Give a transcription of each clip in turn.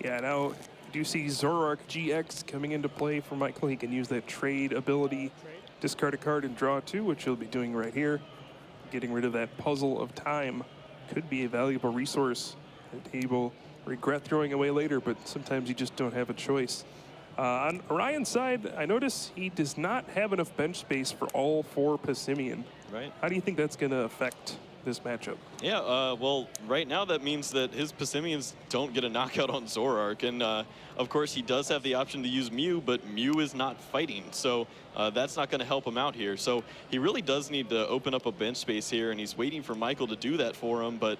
Yeah, now you do see Zoroark GX coming into play for Michael. He can use that trade ability, discard a card and draw two, which he'll be doing right here. Getting rid of that puzzle of time could be a valuable resource that he will regret throwing away later, but sometimes you just don't have a choice. On Orion's side, I notice he does not have enough bench space for all four Passimian. Right. How do you think that's going to affect this matchup? Yeah, well, right now that means that his Passimians don't get a knockout on Zoroark. And, of course, he does have the option to use Mew, but Mew is not fighting. So that's not going to help him out here. So he really does need to open up a bench space here, and he's waiting for Michael to do that for him. But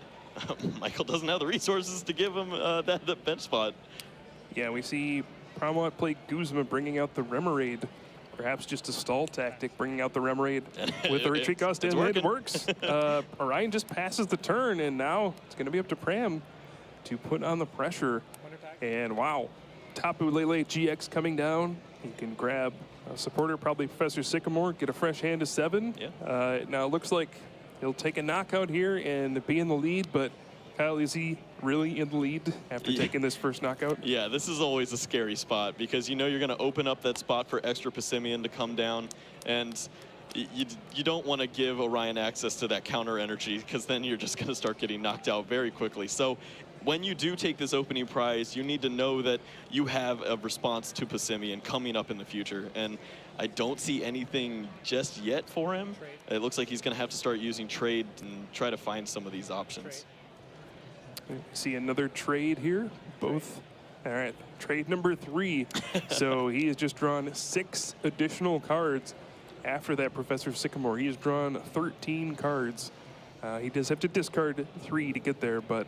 Michael doesn't have the resources to give him that bench spot. Yeah, we see Pramawat play Guzma, bringing out the Remoraid. Perhaps just a stall tactic, bringing out the Remoraid with the retreat cost in. It works. Orion just passes the turn, and now it's going to be up to Pram to put on the pressure. And wow, Tapu Lele GX coming down. He can grab a supporter, probably Professor Sycamore, get a fresh hand to 7. Yeah. Now it looks like he'll take a knockout here and be in the lead, but Kyle, is he really in the lead after taking this first knockout? Yeah, this is always a scary spot because you know you're going to open up that spot for extra Passimian to come down, and you don't want to give Orion access to that counter energy because then you're just going to start getting knocked out very quickly. So when you do take this opening prize, you need to know that you have a response to Passimian coming up in the future, and I don't see anything just yet for him. It looks like he's going to have to start using trade and try to find some of these options. See another trade here, both. All right, trade number 3. So he has just drawn 6 additional cards after that Professor Sycamore. He has drawn 13 cards. He does have to discard 3 to get there, but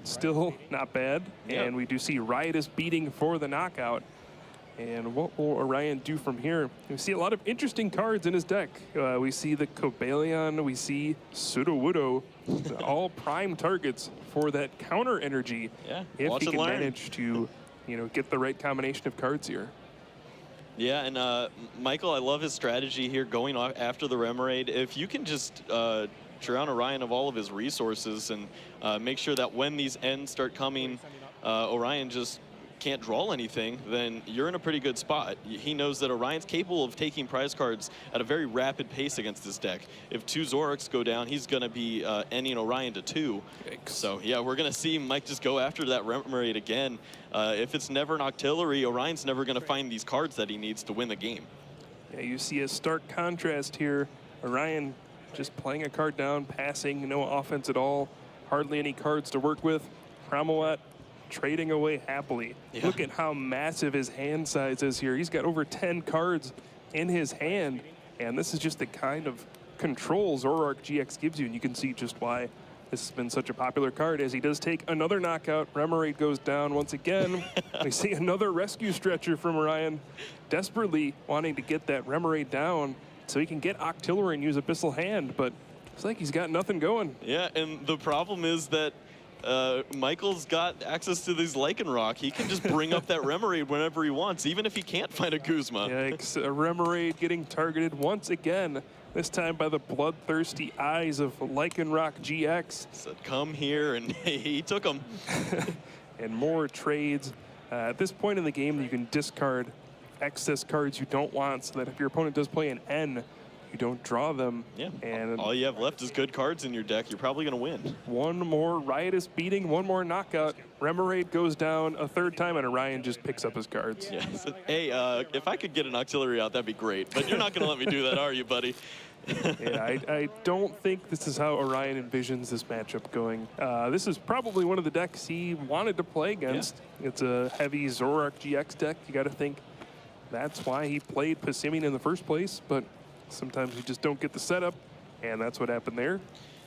still not bad. Yep. And we do see Riotous beating for the knockout. And what will Orion do from here? We see a lot of interesting cards in his deck. We see the Cobalion, we see Sudowoodo, all prime targets for that counter energy. Yeah, if watch he and can learn. manage to, get the right combination of cards here. Yeah, and Michael, I love his strategy here going after the Remoraid. If you can just drown Orion of all of his resources and make sure that when these ends start coming, Orion just can't draw anything, then you're in a pretty good spot. He knows that Orion's capable of taking prize cards at a very rapid pace against this deck. If 2 Zoroarks go down, he's going to be ending Orion to 2. Yikes. So yeah, we're going to see Mike just go after that Remoraid again. If it's never an Octillery, Orion's never going to find these cards that he needs to win the game. Yeah, you see a stark contrast here. Orion just playing a card down, passing, no offense at all, hardly any cards to work with. Pramawat trading away happily. Yeah. Look at how massive his hand size is here. He's got over 10 cards in his hand, and this is just the kind of control Zoroark GX gives you, and you can see just why this has been such a popular card. As he does take another knockout, Remoraid goes down once again. We see another rescue stretcher from Orion, desperately wanting to get that Remoraid down so he can get Octillery and use Abyssal Hand, but it's like he's got nothing going. Yeah, and the problem is that Michael's got access to these Lycanroc. He can just bring up that Remoraid whenever he wants, even if he can't find a Guzma. Yikes, a Remoraid getting targeted once again, this time by the bloodthirsty eyes of Lycanroc GX. Said, come here, and he took him. And more trades. At this point in the game, you can discard excess cards you don't want so that if your opponent does play an N, you don't draw them. Yeah, and all you have left is good cards in your deck. You're probably going to win. One more Riotous beating, one more knockout. Remoraid goes down a 3rd time, and Orion just picks up his cards. Yeah. So, hey, if I could get an Octillery out, that'd be great. But you're not going to let me do that, are you, buddy? Yeah, I don't think this is how Orion envisions this matchup going. This is probably one of the decks he wanted to play against. Yeah. It's a heavy Zoroark GX deck. You got to think that's why he played Passimian in the first place, but sometimes you just don't get the setup, and that's what happened there.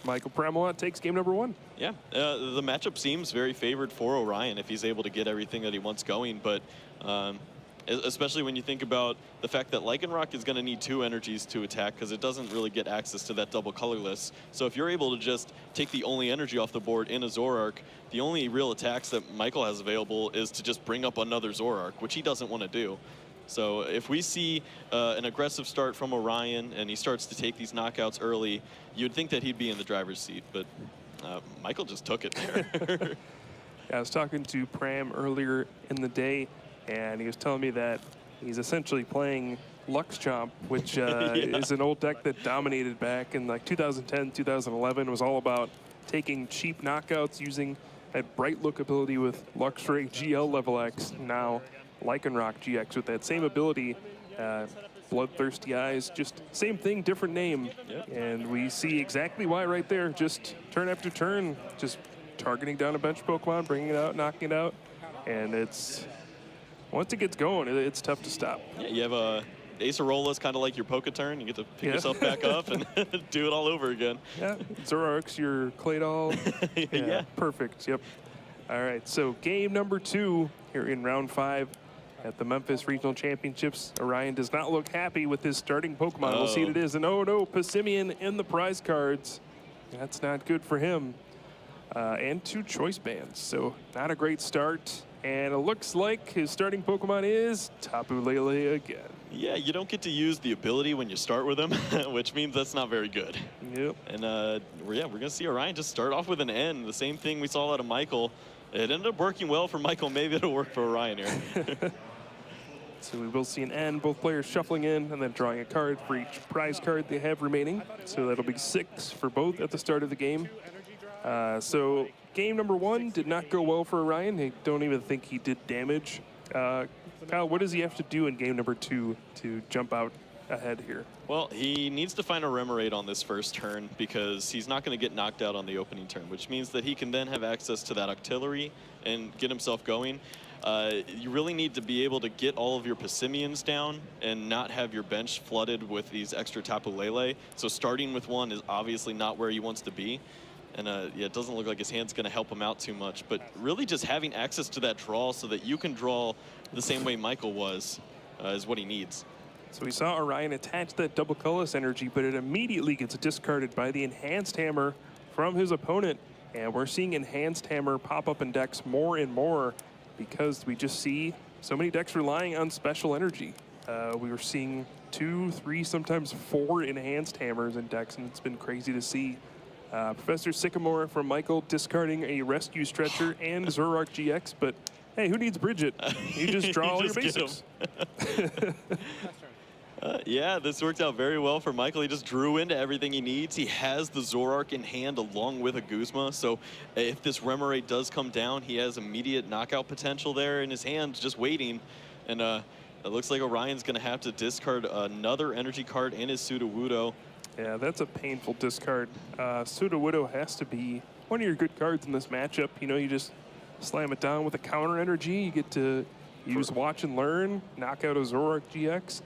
Michael Pramawat takes game number 1. Yeah, the matchup seems very favored for Orion if he's able to get everything that he wants going, but especially when you think about the fact that Lycanroc is going to need 2 energies to attack because it doesn't really get access to that double colorless. So if you're able to just take the only energy off the board in a Zoroark, the only real attacks that Michael has available is to just bring up another Zoroark, which he doesn't want to do. So if we see an aggressive start from Orion and he starts to take these knockouts early, you'd think that he'd be in the driver's seat, but Michael just took it there. I was talking to Pram earlier in the day, and he was telling me that he's essentially playing Lux Chomp, which is an old deck that dominated back in like 2010, 2011. It was all about taking cheap knockouts using that bright look ability with Luxray GL level X. Now Lycanroc GX with that same ability, Bloodthirsty Eyes, just same thing, different name. Yep. And we see exactly why right there. Just turn after turn, just targeting down a bench Pokemon, bringing it out, knocking it out. And it's, once it gets going, it's tough to stop. Yeah, you have a Acerola's kind of like your Poketurn. You get to pick yourself back up and do it all over again. Yeah, Zoroark's your Claydol. Yeah. Perfect, yep. All right, so game number 2 here in round 5 at the Memphis Regional Championships. Orion does not look happy with his starting Pokemon. We'll see what it is. And oh no, Passimian in the prize cards. That's not good for him. And 2 choice bands, so not a great start. And it looks like his starting Pokemon is Tapu Lele again. Yeah, you don't get to use the ability when you start with him, which means that's not very good. Yep. And we're going to see Orion just start off with an N. The same thing we saw out of Michael. It ended up working well for Michael. Maybe it'll work for Orion here. So we will see an N, both players shuffling in and then drawing a card for each prize card they have remaining. So that'll be 6 for both at the start of the game. So game number 1 did not go well for Orion. I don't even think he did damage. Kyle, what does he have to do in game number 2 to jump out ahead here? Well, he needs to find a Remoraid on this first turn because he's not going to get knocked out on the opening turn, which means that he can then have access to that Octillery and get himself going. You really need to be able to get all of your Passimians down and not have your bench flooded with these extra Tapu Lele. So starting with 1 is obviously not where he wants to be. And yeah, it doesn't look like his hand's going to help him out too much. But really just having access to that draw so that you can draw the same way Michael was is what he needs. So we saw Orion attach that double colorless energy, but it immediately gets discarded by the Enhanced Hammer from his opponent. And we're seeing Enhanced Hammer pop up in decks more and more because we just see so many decks relying on special energy. We were seeing 2, 3, sometimes 4 Enhanced Hammers in decks, and it's been crazy to see. Professor Sycamore from Michael discarding a Rescue Stretcher and Zoroark GX, but hey, who needs Bridget? You just draw all your basics. Yeah, this worked out very well for Michael. He just drew into everything he needs. He has the Zoroark in hand along with a Guzma, so if this Remoraid does come down, he has immediate knockout potential there in his hand, just waiting. And it looks like Orion's going to have to discard another energy card in his Sudowoodo. Yeah, that's a painful discard. Sudowoodo has to be one of your good cards in this matchup. You know, you just slam it down with a counter energy. You get to use Watch and Learn, knock out a Zoroark GX.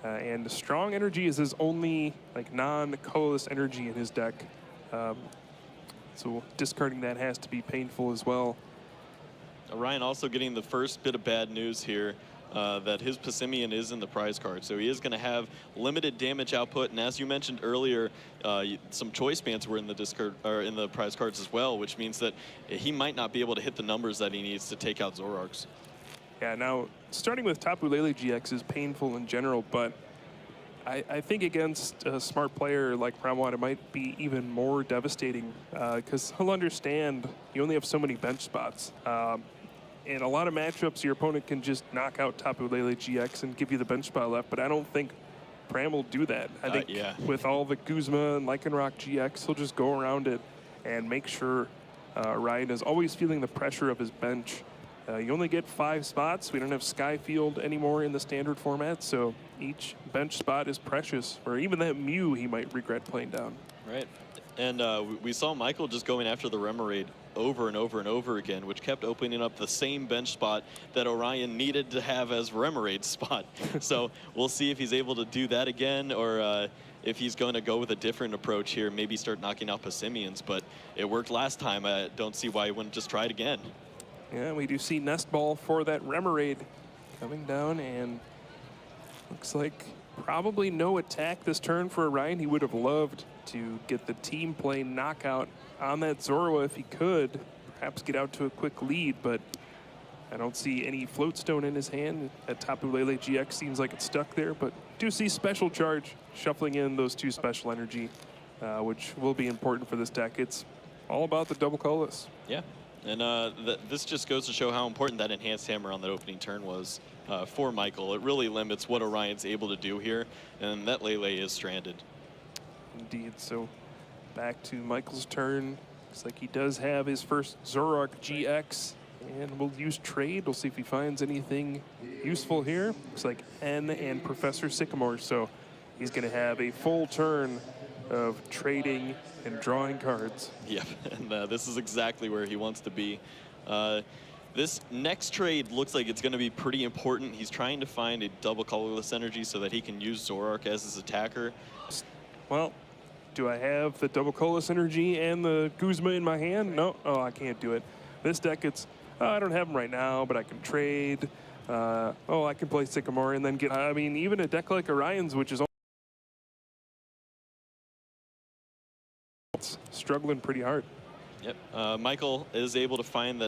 And Strong Energy is his only like non-colorless energy in his deck. So discarding that has to be painful as well. Orion also getting the first bit of bad news here. That his Passimian is in the prize card, so he is going to have limited damage output. And as you mentioned earlier, some choice bands were in the discard or in the prize cards as well, which means that he might not be able to hit the numbers that he needs to take out Zoroarks. Yeah, now starting with Tapu Lele GX is painful in general, but I think against a smart player like Pramawat, it might be even more devastating because he'll understand you only have so many bench spots. In a lot of matchups, your opponent can just knock out Tapu Lele GX and give you the bench spot left, but I don't think Pram will do that. I think with all the Guzma and Lycanroc GX, he'll just go around it and make sure Orion is always feeling the pressure of his bench. You only get 5 spots. We don't have Skyfield anymore in the standard format, so each bench spot is precious. Or even that Mew he might regret playing down. Right. And we saw Michael just going after the Remoraid over and over and over again, which kept opening up the same bench spot that Orion needed to have as Remoraid's spot. So we'll see if he's able to do that again, or if he's going to go with a different approach here, maybe start knocking out Passimians. But it worked last time. I don't see why he wouldn't just try it again. Yeah, we do see Nest Ball for that Remoraid coming down, and looks like probably no attack this turn for Orion. He would have loved to get the team play knockout on that Zorua if he could, perhaps get out to a quick lead, but I don't see any Floatstone in his hand. That Tapu Lele GX seems like it's stuck there, but do see Special Charge shuffling in those 2 special energy, which will be important for this deck. It's all about the double colorless. Yeah. And this just goes to show how important that enhanced hammer on that opening turn was for Michael. It really limits what Orion's able to do here, and that Lele is stranded. Indeed. So back to Michael's turn. Looks like he does have his first Zoroark GX, and we'll use trade. We'll see if he finds anything useful here. Looks like N and Professor Sycamore, so he's going to have a full turn of trading and drawing cards. Yep, and this is exactly where he wants to be. This next trade looks like it's going to be pretty important. He's trying to find a double colorless energy so that he can use Zoroark as his attacker. Well, do I have the double colorless energy and the Guzma in my hand? No. Oh, I can't do it. This deck, it's, I don't have them right now, but I can trade. I can play Sycamore and then get, I mean, even a deck like Orion's, which is struggling pretty hard. Yep, Michael is able to find that.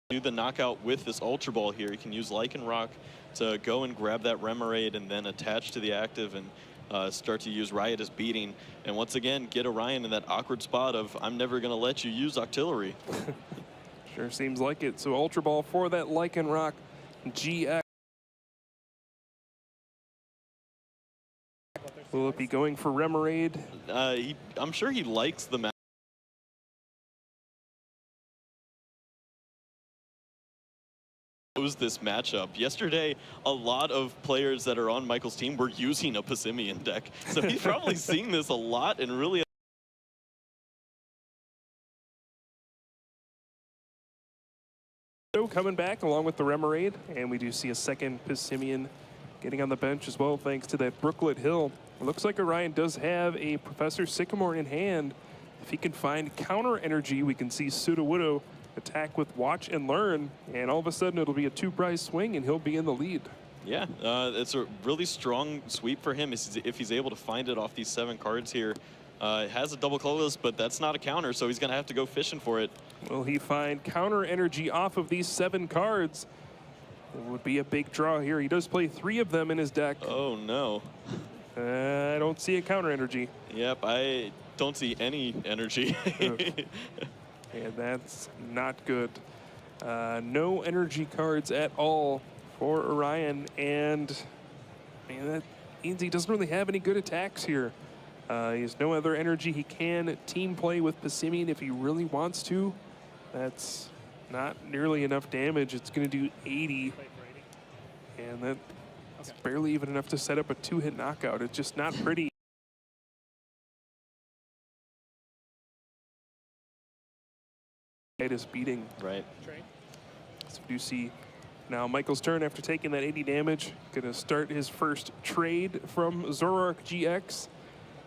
Do the knockout with this Ultra Ball here. He can use Lycanroc to go and grab that Remoraid and then attach to the active and start to use Riotous Beating. And once again, get Orion in that awkward spot of, I'm never going to let you use Octillery. Sure seems like it. So Ultra Ball for that Lycanroc GX. Will it be going for Remoraid? I'm sure he likes the match. This matchup. Yesterday, a lot of players that are on Michael's team were using a Passimian deck. So he's probably seeing this a lot and really coming back along with the Remoraid, and we do see a second Passimian getting on the bench as well thanks to that Brooklet Hill. It looks like Orion does have a Professor Sycamore in hand. If he can find counter energy, we can see Sudowoodo attack with Watch and Learn, and all of a sudden it'll be a two-prize swing and he'll be in the lead. Yeah, it's a really strong sweep for him if he's able to find it off these 7 cards here. It has a double colorless, but that's not a counter, so he's going to have to go fishing for it. Will he find counter energy off of these 7 cards? It would be a big draw here. He does play 3 of them in his deck. Oh, no. I don't see a counter energy. Yep, I don't see any energy. And that's not good. No energy cards at all for Orion, and man, that means he doesn't really have any good attacks here. He has no other energy. He can team play with Passimian if he really wants to. That's not nearly enough damage. It's going to do 80, and that's barely even enough to set up a 2-hit knockout. It's just not pretty. It is beating. Right. So we do see now Michael's turn after taking that 80 damage. Gonna start his first trade from Zoroark GX.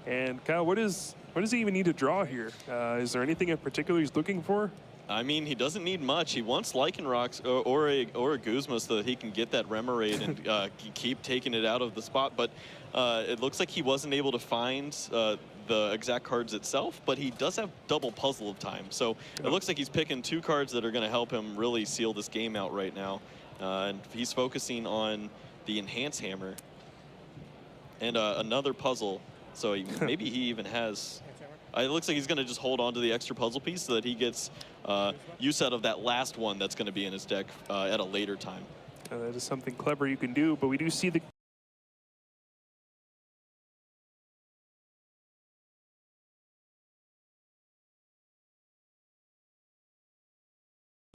And Kyle, what does he even need to draw here? Is there anything in particular he's looking for? I mean, he doesn't need much. He wants Lycanroc or a Guzma so that he can get that Remoraid and keep taking it out of the spot. But it looks like he wasn't able to find the exact cards itself, but he does have double Puzzle of Time. So it looks like he's picking 2 cards that are going to help him really seal this game out right now. And he's focusing on the Enhance Hammer and another puzzle. So maybe he even has... it looks like he's going to just hold on to the extra puzzle piece so that he gets use out of that last one that's going to be in his deck at a later time. That is something clever you can do, but we do see the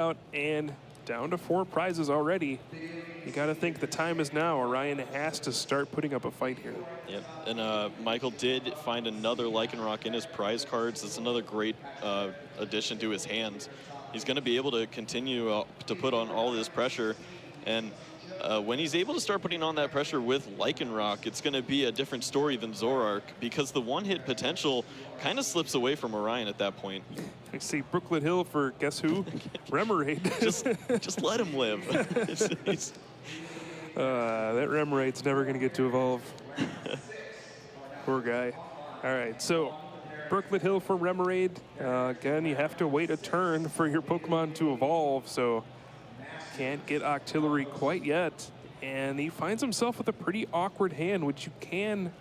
out and down to 4 prizes already. You got to think the time is now. Orion has to start putting up a fight here. Yep, and Michael did find another Lycanroc in his prize cards. That's another great addition to his hands. He's going to be able to continue to put on all this pressure, and when he's able to start putting on that pressure with Lycanroc, it's going to be a different story than Zoroark, because the one-hit potential kind of slips away from Orion at that point. I see Brooklet Hill for guess who? Remoraid. just let him live. That Remoraid's never going to get to evolve. Poor guy. All right, so Brooklet Hill for Remoraid. Again, you have to wait a turn for your Pokemon to evolve, so can't get Octillery quite yet. And he finds himself with a pretty awkward hand, which you can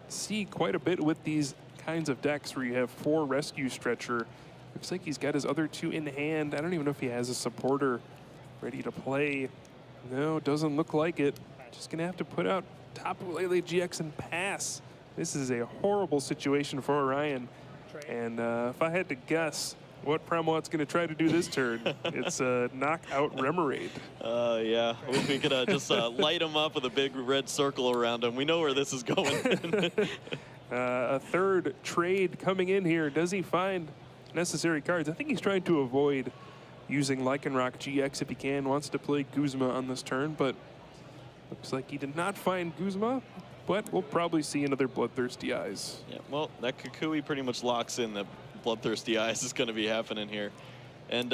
see quite a bit with these kinds of decks where you have 4 rescue stretcher. Looks like he's got his other 2 in hand. I don't even know if he has a supporter ready to play. No, doesn't look like it. Just gonna have to put out Tapu Lele GX and pass. This is a horrible situation for Orion. And if I had to guess what Pramawat's gonna try to do this turn, it's knock out Remoraid. Yeah, we could just light him up with a big red circle around him. We know where this is going. A third trade coming in here. Does he find necessary cards? I think he's trying to avoid using Lycanroc GX if he can. Wants to play Guzma on this turn, but looks like he did not find Guzma. But we'll probably see another Bloodthirsty Eyes. Yeah, well, that Kukui pretty much locks in that Bloodthirsty Eyes is going to be happening here. And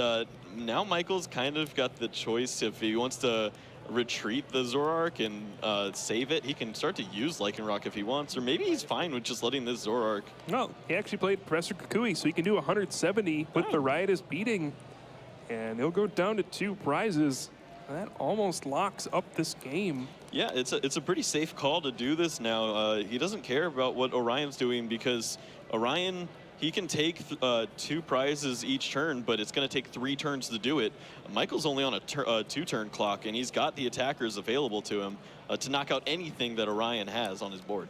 now Michael's kind of got the choice if he wants to retreat the Zoroark and save it. He can start to use Lycanroc if he wants, or maybe he's fine with just letting this Zoroark. No, he actually played Professor Kukui, so he can do 170 with the Riotous Beating. And he'll go down to 2 prizes. That almost locks up this game. Yeah, it's a pretty safe call to do this now. He doesn't care about what Orion's doing because Orion, he can take 2 prizes each turn, but it's going to take 3 turns to do it. Michael's only on a 2-turn clock, and he's got the attackers available to him to knock out anything that Orion has on his board.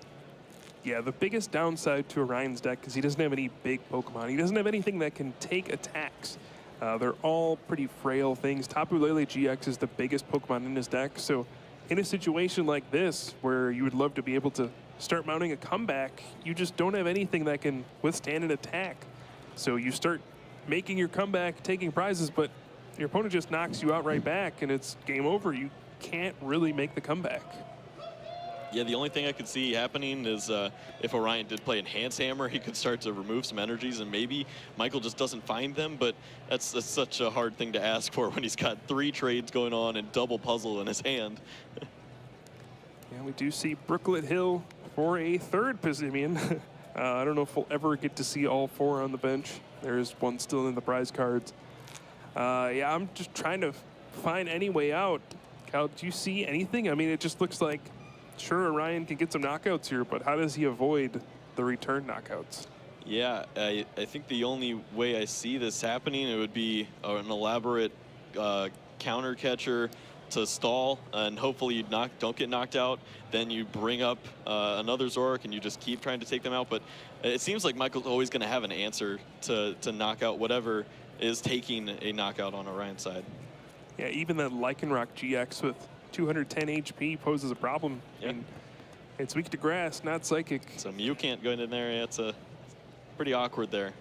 Yeah, the biggest downside to Orion's deck is he doesn't have any big Pokemon. He doesn't have anything that can take attacks. They're all pretty frail things. Tapu Lele GX is the biggest Pokemon in his deck, so in a situation like this, where you would love to be able to start mounting a comeback, you just don't have anything that can withstand an attack. So you start making your comeback, taking prizes, but your opponent just knocks you out right back, and it's game over. You can't really make the comeback. Yeah, the only thing I could see happening is if Orion did play Enhance Hammer, he could start to remove some energies, and maybe Michael just doesn't find them, but that's such a hard thing to ask for when he's got 3 trades going on and double puzzle in his hand. Yeah, we do see Brooklet Hill for a 3rd Pissimian. I don't know if we'll ever get to see all 4 on the bench. There's 1 still in the prize cards. Yeah, I'm just trying to find any way out. Cal, do you see anything? I mean, it just looks like, sure, Orion can get some knockouts here, but how does he avoid the return knockouts? Yeah, I think the only way I see this happening, it would be an elaborate counter catcher to stall, and hopefully you don't get knocked out. Then you bring up another Zoroark and you just keep trying to take them out. But it seems like Michael's always going to have an answer to knock out whatever is taking a knockout on Orion's side. Yeah, even that Lycanroc GX with 210 HP poses a problem. Yeah. And it's weak to grass, not psychic. So Mew can't go in there. It's pretty awkward there.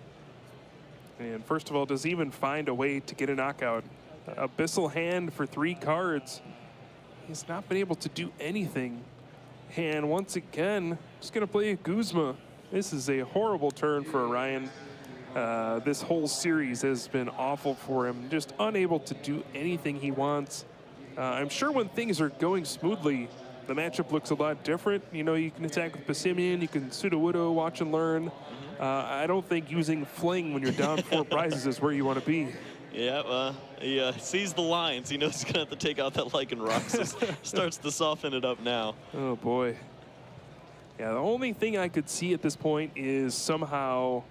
And first of all, does he even find a way to get a knockout? Abyssal Hand for 3 cards. He's not been able to do anything. And once again, just gonna play a Guzma. This is a horrible turn for Orion. This whole series has been awful for him. Just unable to do anything he wants. I'm sure when things are going smoothly, the matchup looks a lot different. You know, you can attack with Pissimian, you can Sudowoodo, watch and learn. I don't think using Fling when you're down 4 prizes is where you want to be. Yeah, he sees the lines. He knows he's going to have to take out that Lycanroc, so starts to soften it up now. Oh, boy. Yeah, the only thing I could see at this point is somehow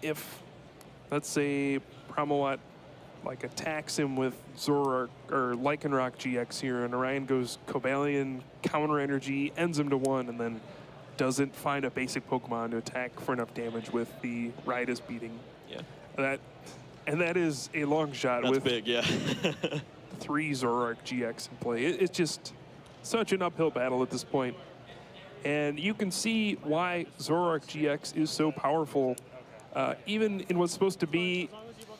if, let's say, Pramawat like attacks him with Zoroark or Lycanroc GX here, and Orion goes Cobalion, counter energy, ends him to 1, and then doesn't find a basic Pokemon to attack for enough damage with the Riotous Beating. Yeah. That is a long shot. That's with big, yeah. 3 Zoroark GX in play. It's just such an uphill battle at this point. And you can see why Zoroark GX is so powerful, even in what's supposed to be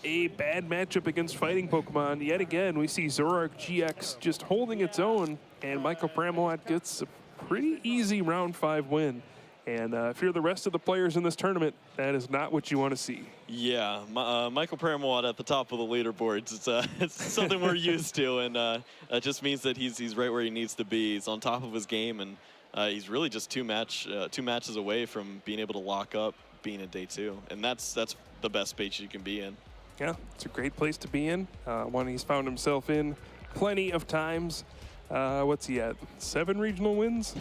a bad matchup against fighting Pokemon. Yet again, we see Zoroark GX just holding its own, and Michael Pramawat gets a pretty easy round 5 win. And if you're the rest of the players in this tournament, that is not what you want to see. Yeah, Michael Pramawat at the top of the leaderboards. It's something we're used to, and it just means that he's right where he needs to be. He's on top of his game, and he's really just two matches away from being able to lock up being in day 2, and that's the best space you can be in. Yeah, it's a great place to be in. One he's found himself in plenty of times. What's he at? 7 regional wins?